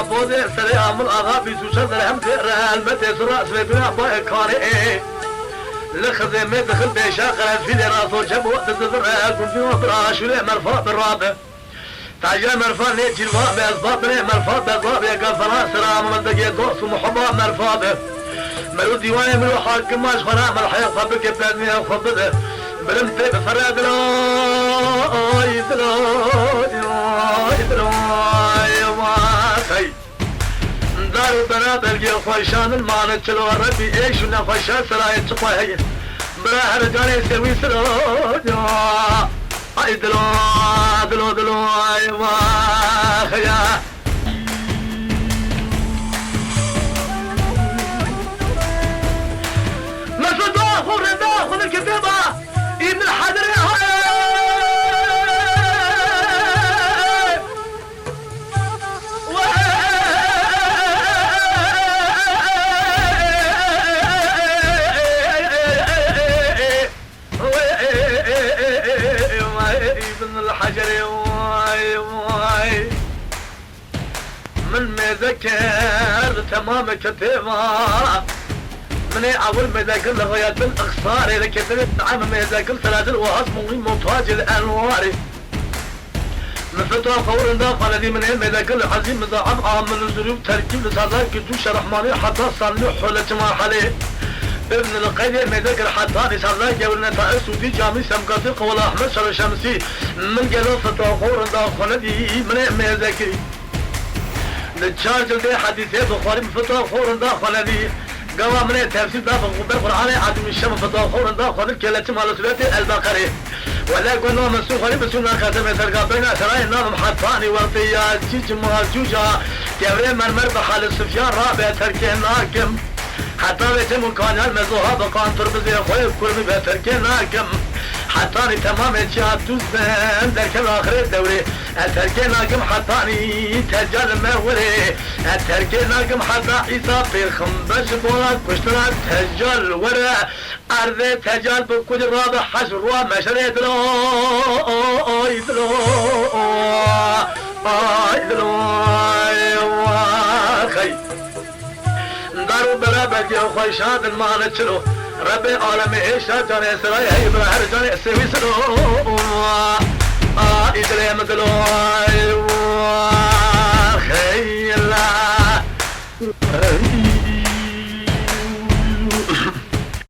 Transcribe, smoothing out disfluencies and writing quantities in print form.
عبودي سلام الأغابي سوشد الهمد المدس الرأس بنا باي كاري لخذ ما دخل بشاقة في راسه جاب وقت الزرع كنت في براش ولا مرفوع بالرابع تعجل مرفوع نيجي الواب أسباب ليه مرفوع بالرابع قال فراس سلام من دقيقة دوس ومحبة مرفوع ملو ديواني ملو حاكم ماش خنام الحياة خبك بلادني أخبده بلمتي بفراد دلوي واسي دارو بنات الجي خوشان المعنى تلو ربي ايش ونا خوشان سراي تقوي بلا هرجاني سوي سرو اي دلو اي واخيا مسجد داخل الكتابة ابن الحجر ابن الحجر من مذكر تمام كتابة من أول ما ذاكر لغاية الأخصار إذا كتبت عام ما ذاكر ثلاثة وعصم ومنتاج الأنوار من فترة فور داخل الذي من ما ذاكر الحزين مضاعف عام من الظروف تركيب لصداق كدوش رحماني حتى صنع حلة ما حليه ابن القيد ما ذاكر حتى لصداق جولنا تأس ودي جامي سمقاتق ولا أحمد شر شمسي من جلو فترة فور داخل الذي من ما ذاكر للتشارج الذي حديثات وخارج من فترة فور داخل الذي قوى من التفسير دافع بالقرآن عدم الشمس فتوخور داخل الكلة على سورة البقرة ولا قلنا مسوخ لي بسونا خاتم تلقى بين أسرائيل نظم حطاني وارطيات جيج مهجوجة كبري مرمر بحال السفيان رابع تركين ناكم حتى بيتم كان المزوها بقان تربزي خويب كل بتركين ناكم حطاني تمام الشهاد تزن ذاك الآخر الدوري التركين ناكم حطاني تجال موري التركين ناكم حتى عيسى في خنبش بولاد كشتنا تجال ورا أرض تجال بكل رابع حشر ومشري دلو خي دارو بلا بدي خوي شاد المعنى تشلو ربي عالمي ايش جاني سراي هي بهر جاني سوي سرو ادري مدلو خيلا